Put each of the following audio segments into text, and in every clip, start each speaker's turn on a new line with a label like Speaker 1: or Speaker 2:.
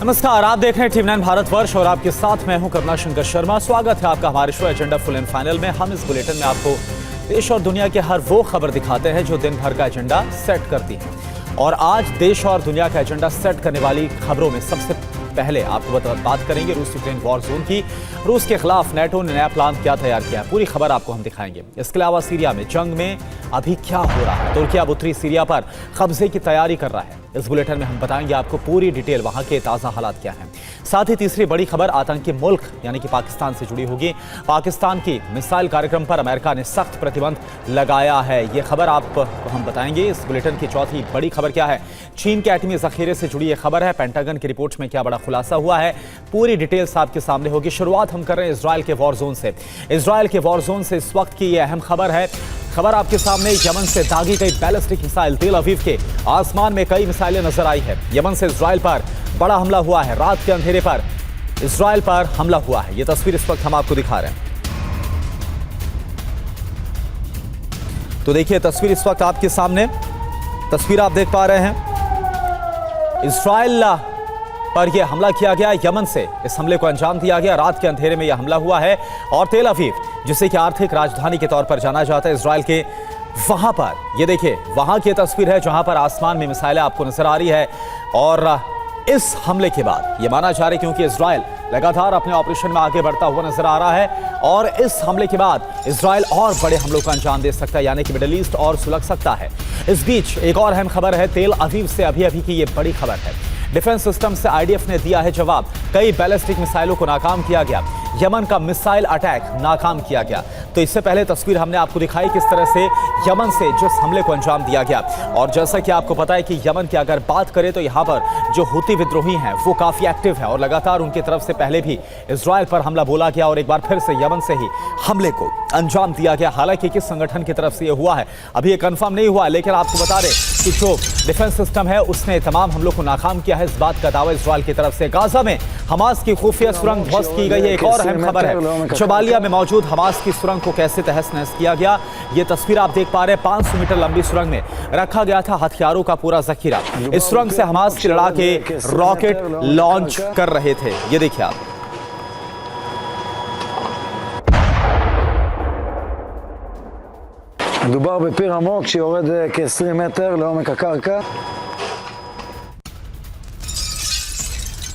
Speaker 1: नमस्कार, आप देख रहे हैं टीवी 9 भारतवर्ष और आपके साथ मैं हूं करुणा शंकर शर्मा। स्वागत है आपका हमारे show agenda full and final में। हम इस बुलेटिन में आपको देश और दुनिया के हर वो खबर दिखाते हैं जो दिन भर का एजेंडा सेट करती है। और आज देश और दुनिया का एजेंडा सेट करने वाली खबरों में सबसे पहले आपको बात करेंगे रूस यूक्रेन वॉर जोन की। रूस के खिलाफ नेटो ने नया प्लान क्या तैयार किया है, पूरी खबर आपको हम दिखाएंगे। इसके अलावा सीरिया में जंग में अभी क्या हो रहा है, तुर्की अब उत्तरी सीरिया पर कब्जे की तैयारी कर रहा है। इस बुलेटिन में हम बताएंगे आपको पूरी डिटेल, वहां के ताज़ा हालात क्या हैं। साथ ही तीसरी बड़ी खबर आतंकी मुल्क यानी कि पाकिस्तान से जुड़ी होगी। पाकिस्तान की मिसाइल कार्यक्रम पर अमेरिका ने सख्त प्रतिबंध लगाया है, ये खबर आपको हम बताएंगे। इस बुलेटिन की चौथी बड़ी खबर क्या है, चीन के एटमी जखीरे से जुड़ी ये खबर है। पेंटागन की रिपोर्ट में क्या बड़ा खुलासा हुआ है, पूरी डिटेल्स आपके सामने होगी। शुरुआत हम कर रहे हैं इजराइल के वॉर जोन से। इजराइल के वॉर जोन से इस वक्त की ये अहम खबर है। खबर आपके सामने, यमन से दागी गई बैलिस्टिक मिसाइल। तेल अवीव के आसमान में कई मिसाइलें नजर आई है। यमन से इजराइल पर बड़ा हमला हुआ है। रात के अंधेरे पर इजराइल पर हमला हुआ है। यह तस्वीर इस वक्त हम आपको दिखा रहे हैं। तो देखिए तस्वीर इस वक्त आपके सामने, तस्वीर आप देख पा रहे हैं। इजराइल पर यह हमला किया गया यमन से, इस हमले को अंजाम दिया गया। रात के अंधेरे में यह हमला हुआ है और तेल अवीव, जिसे कि आर्थिक राजधानी के तौर पर जाना जाता है इजराइल के, वहां पर ये देखिए वहां की तस्वीर है जहां पर आसमान में मिसाइलें आपको नजर आ रही है। और इस हमले के बाद ये माना जा रहा है, क्योंकि इजराइल लगातार अपने ऑपरेशन में आगे बढ़ता हुआ नजर आ रहा है, और इस हमले के बाद इजराइल और बड़े हमलों का अंजाम दे सकता है, यानी कि मिडिल ईस्ट और सुलग सकता है। इस बीच एक और अहम खबर है, तेल अवीव से अभी की ये बड़ी खबर है। डिफेंस सिस्टम से आईडीएफ ने दिया है जवाब। कई बैलिस्टिक मिसाइलों को नाकाम किया गया। यमन का मिसाइल अटैक नाकाम किया गया। तो इससे पहले तस्वीर हमने आपको दिखाई किस तरह से यमन से जिस हमले को अंजाम दिया गया। और जैसा कि आपको पता है कि यमन की अगर बात करें तो यहाँ पर जो हुती विद्रोही हैं वो काफ़ी एक्टिव है, और लगातार उनकी तरफ से पहले भी इजराइल पर हमला बोला गया और एक बार फिर से यमन से ही हमले को अंजाम दिया गया। हालांकि किस संगठन की तरफ से ये हुआ है अभी ये कंफर्म नहीं हुआ, लेकिन आपको बता दें कि जो डिफेंस सिस्टम है उसने तमाम हमलों को नाकाम किया है, इस बात का दावा इजराइल की तरफ से। गाजा में हमास की खुफिया सुरंग ध्वस्त की गई है। एक और अहम खबर है, जबालिया में मौजूद हमास की सुरंग को कैसे तहस नहस किया गया। ये तस्वीर आप देख पा रहे हैं। 500 मीटर लंबी सुरंग में रखा गया था हथियारों का पूरा जखीरा। इस सुरंग से हमास के लड़ाके रॉकेट लॉन्च कर रहे थे। ये देखिए आप।
Speaker 2: מדובר בפיר עמוק שיורד כ-20 מטר לעומק הקרקע.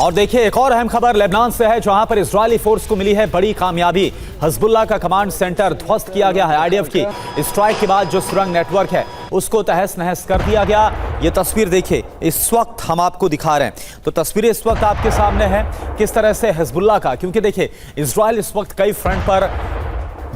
Speaker 1: और देखिए एक और अहम खबर लेबनान से है, जहां पर इजरायली फोर्स को मिली है बड़ी कामयाबी। हिजबुल्लाह का कमांड सेंटर ध्वस्त किया गया है। आईडीएफ की स्ट्राइक के बाद जो सुरंग नेटवर्क है उसको तहस नहस कर दिया गया। ये तस्वीर देखिए इस वक्त हम आपको दिखा रहे हैं। तो तस्वीरें इस वक्त आपके सामने है किस तरह से हिजबुल्लाह का, क्योंकि देखिए इजराइल इस वक्त कई फ्रंट पर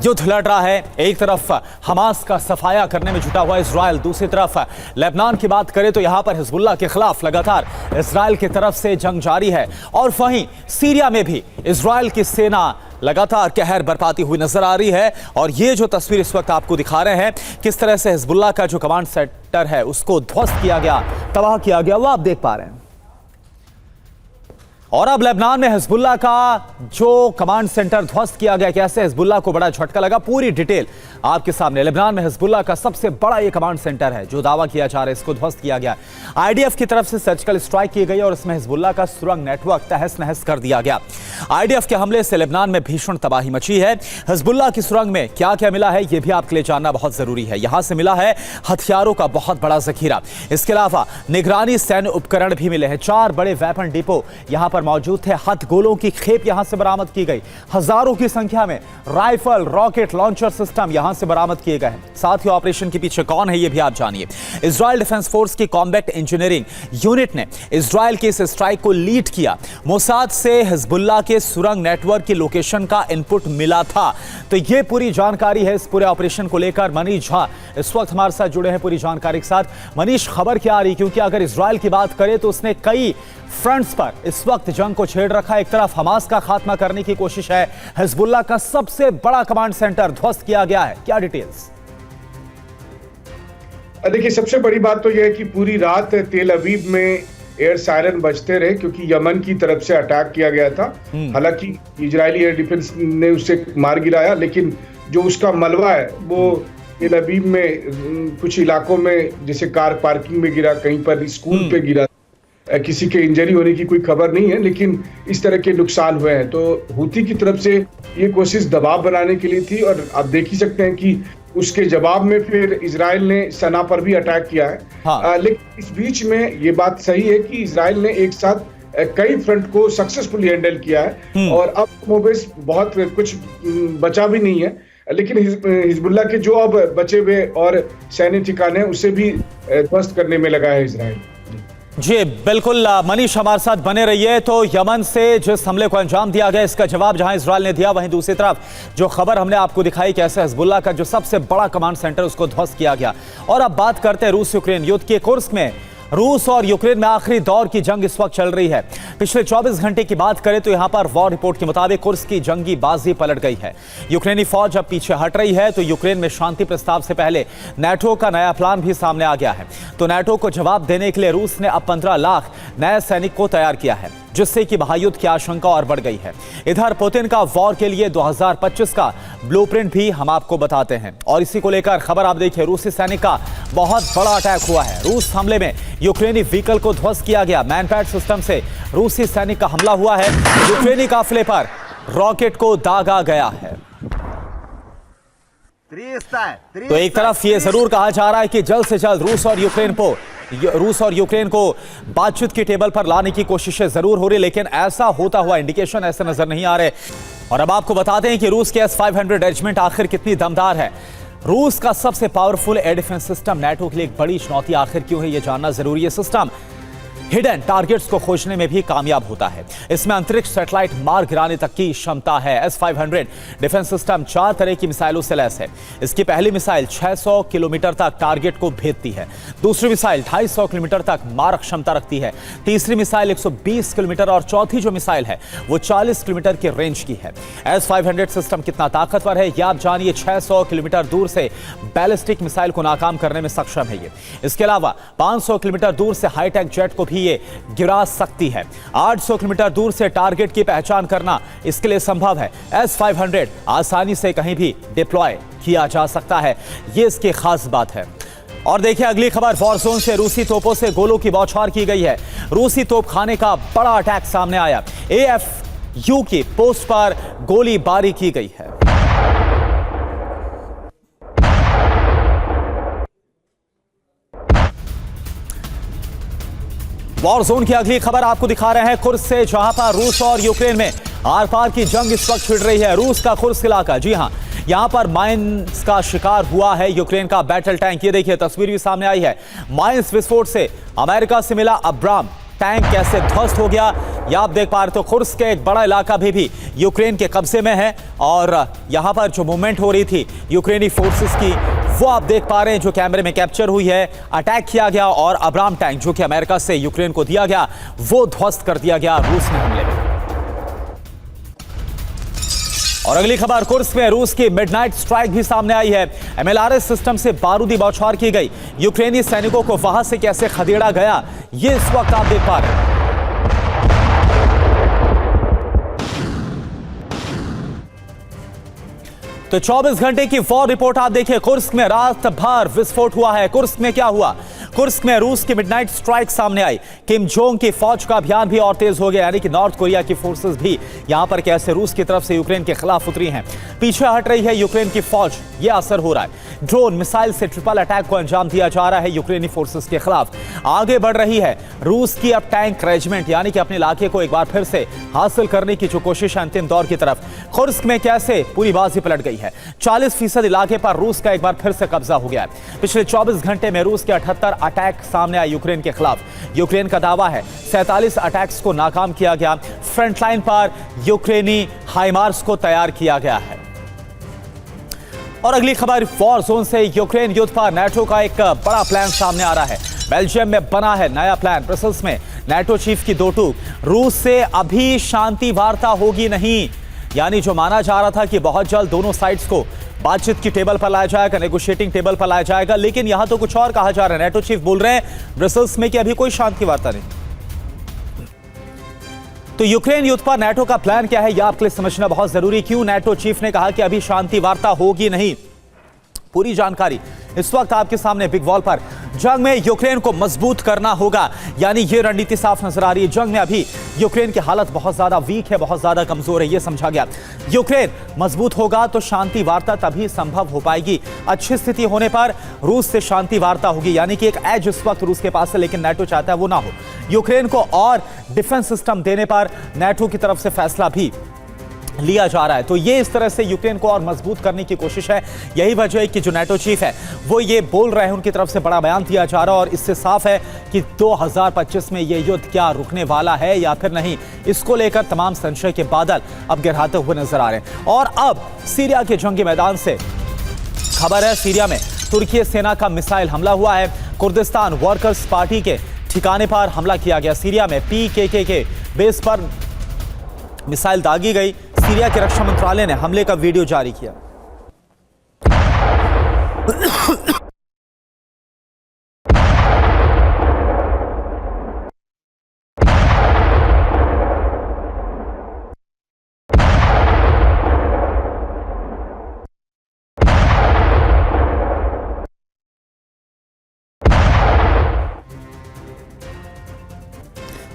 Speaker 1: युद्ध लड़ रहा है। एक तरफ हमास का सफाया करने में जुटा हुआ इजराइल, दूसरी तरफ लेबनान की बात करें तो यहां पर हिजबुल्लाह के खिलाफ लगातार इजराइल की तरफ से जंग जारी है। और वहीं सीरिया में भी इजराइल की सेना लगातार कहर बरपाती हुई नजर आ रही है। और ये जो तस्वीर इस वक्त आपको दिखा रहे हैं किस तरह से हिजबुल्लाह का जो कमांड सेंटर है उसको ध्वस्त किया गया, तबाह किया गया, वो आप देख पा रहे हैं। और अब लेबनान में हिजबुल्लाह का जो कमांड सेंटर ध्वस्त किया गया, कैसे हिजबुल्लाह को बड़ा झटका लगा, पूरी डिटेल आपके सामने। लेबनान में हिजबुल्लाह का सबसे बड़ा ये कमांड सेंटर है जो दावा किया जा रहा है, इसको ध्वस्त किया गया। आईडीएफ की तरफ से सर्जिकल स्ट्राइक की गई और इसमें हिजबुल्लाह का सुरंग नेटवर्क तहस नहस कर दिया गया। आईडीएफ के हमले से लेबनान में भीषण तबाही मची है। हिजबुल्लाह की सुरंग में क्या क्या मिला है ये भी आपके लिए जानना बहुत जरूरी है। यहां से मिला है हथियारों का बहुत बड़ा जखीरा। इसके अलावा निगरानी सैन्य उपकरण भी मिले हैं। 4 बड़े वेपन डिपो यहां पर मौजूद थे। हथगोलों की खेप यहां से बरामद की गई। हजारों की संख्या में राइफल, रॉकेट लॉन्चर सिस्टम यहां से बरामद किए गए हैं। साथ ही ऑपरेशन के पीछे कौन है ये भी आप जानिए। इजराइल डिफेंस फोर्स की कॉम्बैट इंजीनियरिंग यूनिट ने इजराइल के इस स्ट्राइक को लीड किया। मोसाद से हिजबुल्लाह के सुरंग नेटवर्क की लोकेशन का इनपुट मिला था। तो ये पूरी जानकारी है इस पूरे ऑपरेशन को लेकर। मनीष झा इस वक्त हमारे साथ जुड़े हैं पूरी जानकारी के साथ। मनीष, खबर क्या आ रही, क्योंकि अगर इजराइल की बात करें तो उसने कई फ्रंट्स पर इस वक्त जंग को छेड़ रखा। एक तरफ हमास का खात्मा करने की कोशिश है, हिजबुल्लाह का सबसे बड़ा कमांड सेंटर ध्वस्त किया गया है, क्या डिटेल्स?
Speaker 3: देखिए सबसे बड़ी बात तो यह है कि पूरी रात तेल अवीव में एयर सायरन बजते रहे, क्योंकि यमन की तरफ से अटैक किया गया था। हालांकि इजरायली एयर डिफेंस ने उसे मार गिराया, लेकिन जो उसका मलबा है वो तेल अवीव में कुछ इलाकों में जैसे कार पार्किंग में गिरा, कहीं पर स्कूल पे गिरा। किसी के इंजरी होने की कोई खबर नहीं है, लेकिन इस तरह के नुकसान हुए हैं। तो हूती की तरफ से ये कोशिश दबाव बनाने के लिए थी और आप देख ही सकते हैं कि उसके जवाब में फिर इजराइल ने सना पर भी अटैक किया है।
Speaker 1: हाँ।
Speaker 3: लेकिन इस बीच में ये बात सही है कि इजराइल ने एक साथ कई फ्रंट को सक्सेसफुली हैंडल किया है और अब मोबेस बहुत कुछ बचा भी नहीं है, लेकिन हिजबुल्लाह के जो अब बचे हुए और सैन्य ठिकाने उसे भी ध्वस्त करने में लगा है इजराइल।
Speaker 1: जी बिल्कुल मनीष हमारे साथ बने रहिए। तो यमन से जिस हमले को अंजाम दिया गया इसका जवाब जहां इजराइल ने दिया, वहीं दूसरी तरफ जो खबर हमने आपको दिखाई कैसे हिजबुल्लाह का जो सबसे बड़ा कमांड सेंटर उसको ध्वस्त किया गया। और अब बात करते हैं रूस यूक्रेन युद्ध के। कुर्स्क में रूस और यूक्रेन में आखिरी दौर की जंग इस वक्त चल रही है। पिछले 24 घंटे की बात करें तो यहां पर वॉर रिपोर्ट के मुताबिक कुर्स्क की जंगी बाजी पलट गई है। यूक्रेनी फौज अब पीछे हट रही है तो यूक्रेन में शांति प्रस्ताव से पहले नाटो का नया प्लान भी सामने आ गया है। तो नाटो को जवाब देने के लिए रूस ने अब 15 लाख नए सैनिक को तैयार किया है, जिससे कि महायुद्ध की आशंका और बढ़ गई है। इधर पुतिन का वॉर के लिए 2025 का ब्लूप्रिंट भी हम आपको बताते हैं और इसी को लेकर खबर आप देखिए। रूसी सैनिक का बहुत बड़ा अटैक हुआ है। रूस हमले में यूक्रेनी व्हीकल को ध्वस्त किया गया। मैनपैड सिस्टम से रूसी सैनिक का हमला हुआ है। यूक्रेनी काफिले पर रॉकेट को दागा गया है। तो एक तरफ ये जरूर कहा जा रहा है कि जल्द से जल्द रूस और यूक्रेन को बातचीत की टेबल पर लाने की कोशिशें जरूर हो रही, लेकिन ऐसा होता हुआ इंडिकेशन ऐसे नजर नहीं आ रहे। और अब आपको बताते हैं कि रूस के S-500 रेजिमेंट आखिर कितनी दमदार है। रूस का सबसे powerful air defence system NATO के लिए एक बड़ी चुनौती आखिर क्यों है, यह जानना जरूरी है। सिस्टम हिडन टारगेट्स को खोजने में भी कामयाब होता है। इसमें अंतरिक्ष सैटेलाइट मार गिराने तक की क्षमता है। S-500 डिफेंस सिस्टम 4 तरह की मिसाइलों से लैस है। इसकी पहली मिसाइल 600 किलोमीटर तक टारगेट को भेदती है। दूसरी मिसाइल 250 किलोमीटर तक मारक क्षमता रखती है। तीसरी मिसाइल 120 किलोमीटर और चौथी जो मिसाइल है वो 40 किलोमीटर की रेंज की है। S-500 सिस्टम कितना ताकतवर है यह आप जानिए। 600 किलोमीटर दूर से बैलिस्टिक मिसाइल को नाकाम करने में सक्षम है ये। इसके अलावा 500 किलोमीटर दूर से हाईटेक जेट को ये गिरा सकती है। 800 किलोमीटर दूर से टारगेट की पहचान करना इसके लिए संभव है। S-500 आसानी से कहीं भी डिप्लॉय किया जा सकता है, ये इसकी खास बात है। और देखिए अगली खबर, वॉर जोन से रूसी तोपों से गोलों की बौछार की गई है। रूसी तोपखाने का बड़ा अटैक सामने आया। AFU की पोस्ट पर गोलीबारी की गई है। वॉर जोन की अगली खबर आपको दिखा रहे हैं कुर्स्क से, जहां पर रूस और यूक्रेन में आर पार की जंग इस वक्त छिड़ रही है। रूस का कुर्स्क इलाका, जी हां, यहां पर माइंस का शिकार हुआ है यूक्रेन का बैटल टैंक। ये देखिए तस्वीर भी सामने आई है। माइंस विस्फोट से अमेरिका से मिला अब्राम टैंक कैसे ध्वस्त हो गया यह आप देख पा रहे। तो कुर्स्क का एक बड़ा इलाका भी यूक्रेन के कब्जे में है और यहां पर जो मूवमेंट हो रही थी यूक्रेनी फोर्सेस की वो आप देख पा रहे हैं, जो कैमरे में कैप्चर हुई है। अटैक किया गया और अब्राम टैंक जो कि अमेरिका से यूक्रेन को दिया गया वो ध्वस्त कर दिया गया रूस ने हमले में। और अगली खबर, कुर्स्क में रूस की मिडनाइट स्ट्राइक भी सामने आई है। MLRS सिस्टम से बारूदी बौछार की गई। यूक्रेनी सैनिकों को वहां से कैसे खदेड़ा गया ये इस वक्त आप देख पा रहे हैं। तो 24 घंटे की वॉर रिपोर्ट आप देखिए। कुर्स्क में रात भर विस्फोट हुआ है। कुर्स्क में क्या हुआ? कुर्स्क में रूस की मिडनाइट स्ट्राइक सामने आई। किम जोंग की फौज का अभियान भी और तेज हो गया, यानी कि नॉर्थ कोरिया की फोर्सेस भी यहां पर कैसे रूस की तरफ से यूक्रेन के खिलाफ उतरी हैं। पीछे हट रही है यूक्रेन की फौज, यह असर हो रहा है। ड्रोन मिसाइल से ट्रिपल अटैक को अंजाम दिया जा रहा है यूक्रेनी फोर्सेस के खिलाफ। आगे बढ़ रही है रूस की अब टैंक रेजिमेंट, यानी कि अपने इलाके को एक बार फिर से हासिल करने की जो कोशिश है अंतिम दौर की तरफ। कुर्स्क में कैसे पूरी बाजी पलट गई है। 40% इलाके पर रूस का एक बार फिर से कब्जा हो गया है। पिछले 24 घंटे में रूस के 78 अटैक सामने आए यूक्रेन के खिलाफ। यूक्रेन का दावा है 47 अटैक्स को नाकाम किया गया। फ्रंटलाइन पर यूक्रेनी हाइमार्स को तैयार किया गया है। और अगली खबर, वॉर जोन से यूक्रेन युद्ध पर नाटो का एक बड़ा प्लान सामने आ रहा है। बेल्जियम में बना है नया प्लान। ब्रसेल्स में नाटो चीफ की दो टूक। रूस से अभी शांति वार्ता होगी नहीं, यानी जो माना जा रहा था कि बहुत जल्द दोनों साइड्स को बातचीत की टेबल पर लाया जाएगा, नेगोशिएटिंग टेबल पर लाया जाएगा, लेकिन यहां तो कुछ और कहा जा रहा है। नाटो चीफ बोल रहे हैं ब्रसेल्स में कि अभी कोई शांति वार्ता नहीं। तो यूक्रेन युद्ध पर नाटो का प्लान क्या है यह आपके लिए समझना बहुत जरूरी। क्यों नाटो चीफ ने कहा कि अभी शांति वार्ता होगी नहीं? पूरी जानकारी इस वक्त आपके सामने बिग वॉल पर। जंग में यूक्रेन को मजबूत करना होगा, यानी ये रणनीति साफ नजर आ रही है। जंग में अभी यूक्रेन की हालत बहुत ज्यादा वीक है, बहुत ज्यादा कमजोर है, ये समझा गया। यूक्रेन मजबूत होगा तो शांति वार्ता तभी संभव हो पाएगी। अच्छी स्थिति होने पर रूस से शांति वार्ता होगी, यानी कि एक एज इस वक्त रूस के पास है, लेकिन नाटो चाहता है वो ना हो। यूक्रेन को और डिफेंस सिस्टम देने पर नाटो की तरफ से फैसला भी लिया जा रहा है। तो ये इस तरह से यूक्रेन को और मजबूत करने की कोशिश है। यही वजह है कि जो नाटो चीफ है वो ये बोल रहे हैं, उनकी तरफ से बड़ा बयान दिया जा रहा है और इससे साफ है कि 2025 में ये युद्ध क्या रुकने वाला है या फिर नहीं, इसको लेकर तमाम संशय के बादल अब गिराते हुए नजर आ रहे हैं। और अब सीरिया के जंगी मैदान से खबर है, सीरिया में तुर्की सेना का मिसाइल हमला हुआ है। कुर्दिस्तान वर्कर्स पार्टी के ठिकाने पर हमला किया गया। सीरिया में PKK के बेस पर मिसाइल दागी गई। सीरिया के रक्षा मंत्रालय ने हमले का वीडियो जारी किया।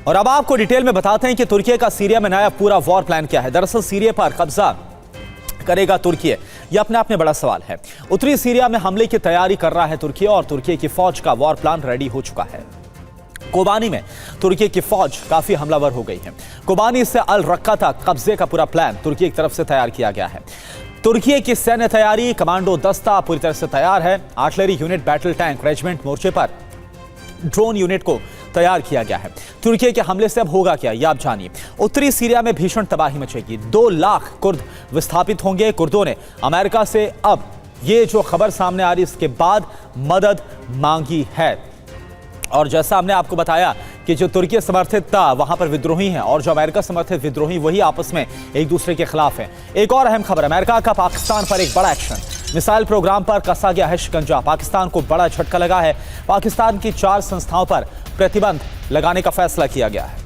Speaker 1: और अब आपको डिटेल में बताते हैं कि तुर्की का सीरिया में नया पूरा वॉर प्लान क्या है। दरअसल सीरिया पर कब्जा करेगा तुर्की, यह अपने आप में बड़ा सवाल है। उत्तरी सीरिया में हमले की तैयारी कर रहा है तुर्की और तुर्की की फौज का वॉर प्लान रेडी हो चुका है। कोबानी में तुर्की की फौज काफी हमलावर हो गई है। कोबानी से अल रक्का तक कब्जे का पूरा प्लान तुर्की की तरफ से तैयार किया गया है। तुर्की की सैन्य तैयारी, कमांडो दस्ता पूरी तरह से तैयार है। Artillery unit, battle tank regiment मोर्चे पर ड्रोन यूनिट को तैयार किया गया है। तुर्की के हमले से अब होगा क्या, ये आप जानिए। उत्तरी सीरिया में भीषण तबाही मचेगी। 2 लाख कुर्द विस्थापित होंगे। कुर्दों ने अमेरिका से अब ये जो खबर सामने आ रही इसके बाद मदद मांगी है। और जैसा हमने आपको बताया कि जो तुर्की समर्थित वहां पर विद्रोही हैं और जो अमेरिका समर्थित विद्रोही वही आपस में एक दूसरे के खिलाफ हैं। एक और अहम खबर, अमेरिका का पाकिस्तान पर एक बड़ा एक्शन। मिसाइल प्रोग्राम पर कसा गया है शिकंजा। पाकिस्तान को बड़ा झटका लगा है। पाकिस्तान की 4 संस्थाओं पर प्रतिबंध लगाने का फैसला किया गया है।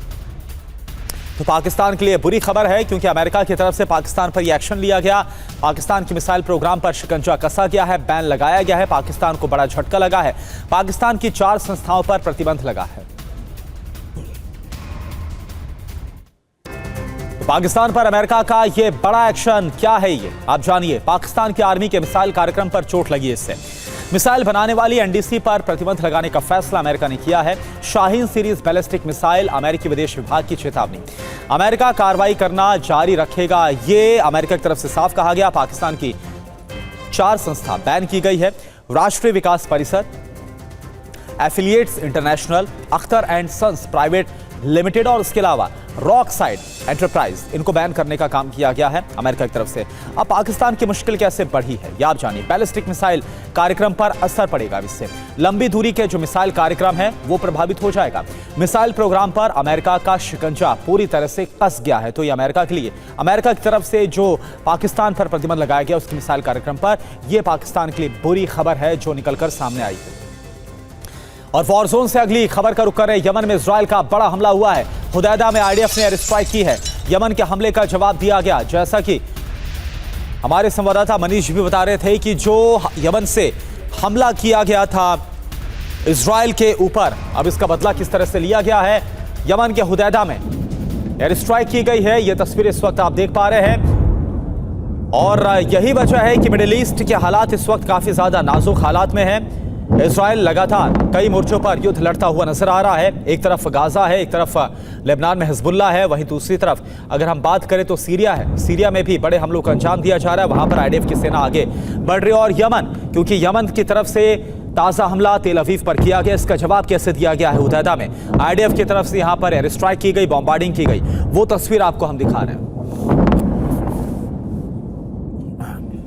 Speaker 1: तो पाकिस्तान के लिए बुरी खबर है, क्योंकि अमेरिका की तरफ से पाकिस्तान पर यह एक्शन लिया गया। पाकिस्तान के मिसाइल प्रोग्राम पर शिकंजा कसा गया है, बैन लगाया गया है। पाकिस्तान को बड़ा झटका लगा है। पाकिस्तान की 4 संस्थाओं पर प्रतिबंध लगा है। पाकिस्तान पर अमेरिका का यह बड़ा एक्शन क्या है, ये आप जानिए। पाकिस्तान की आर्मी के मिसाइल कार्यक्रम पर चोट लगी। इससे मिसाइल बनाने वाली NDC पर प्रतिबंध लगाने का फैसला अमेरिका ने किया है। शाहीन सीरीज बैलिस्टिक मिसाइल, अमेरिकी विदेश विभाग की चेतावनी। अमेरिका कार्रवाई करना जारी रखेगा, ये अमेरिका की तरफ से साफ कहा गया। पाकिस्तान की 4 संस्था बैन की गई है। Rashtriya Vikas Parishad, affiliates international, Akhtar and sons private limited और उसके अलावा रॉक साइड एंटरप्राइज, इनको बैन करने का काम किया गया है अमेरिका की तरफ से। अब पाकिस्तान की मुश्किल कैसे बढ़ी है, ये आप जानिए। बैलिस्टिक मिसाइल कार्यक्रम पर असर पड़ेगा इससे। लंबी दूरी के जो मिसाइल कार्यक्रम है वो प्रभावित हो जाएगा। मिसाइल प्रोग्राम पर अमेरिका का शिकंजा पूरी तरह से कस गया है। तो ये अमेरिका के लिए, अमेरिका की तरफ से जो पाकिस्तान पर प्रतिबंध लगाया गया उसके मिसाइल कार्यक्रम पर, यह पाकिस्तान के लिए बुरी खबर है जो निकलकर सामने आई है। और वॉर जोन से अगली खबर का रुख कर रहे हैं। यमन में इजराइल का बड़ा हमला हुआ है। हुदैदा में IDF ने एयर स्ट्राइक की है। यमन के हमले का जवाब दिया गया। जैसा कि हमारे संवाददाता मनीष भी बता रहे थे कि जो यमन से हमला किया गया था इजराइल के ऊपर, अब इसका बदला किस तरह से लिया गया है। यमन के हुदैदा में एयर स्ट्राइक की गई है। यह तस्वीर इस वक्त आप देख पा रहे हैं। और यही वजह है कि मिडिल ईस्ट के हालात इस वक्त काफी ज्यादा नाजुक हालात में हैं। इजराइल लगातार कई मोर्चों पर युद्ध लड़ता हुआ नजर आ रहा है। एक तरफ गाजा है, एक तरफ लेबनान में हिजबुल्लाह है, वहीं दूसरी तरफ अगर हम बात करें तो सीरिया है। सीरिया में भी बड़े हमलों का अंजाम दिया जा रहा है। वहां पर IDF की सेना आगे बढ़ रही है। और यमन, क्योंकि यमन की तरफ से ताज़ा हमला तेल अवीव पर किया गया, इसका जवाब कैसे दिया गया है हुदैदा में। IDF की तरफ से यहाँ पर एयर स्ट्राइक की गई, बॉम्बार्डिंग की गई, वो तस्वीर आपको हम दिखा रहे हैं।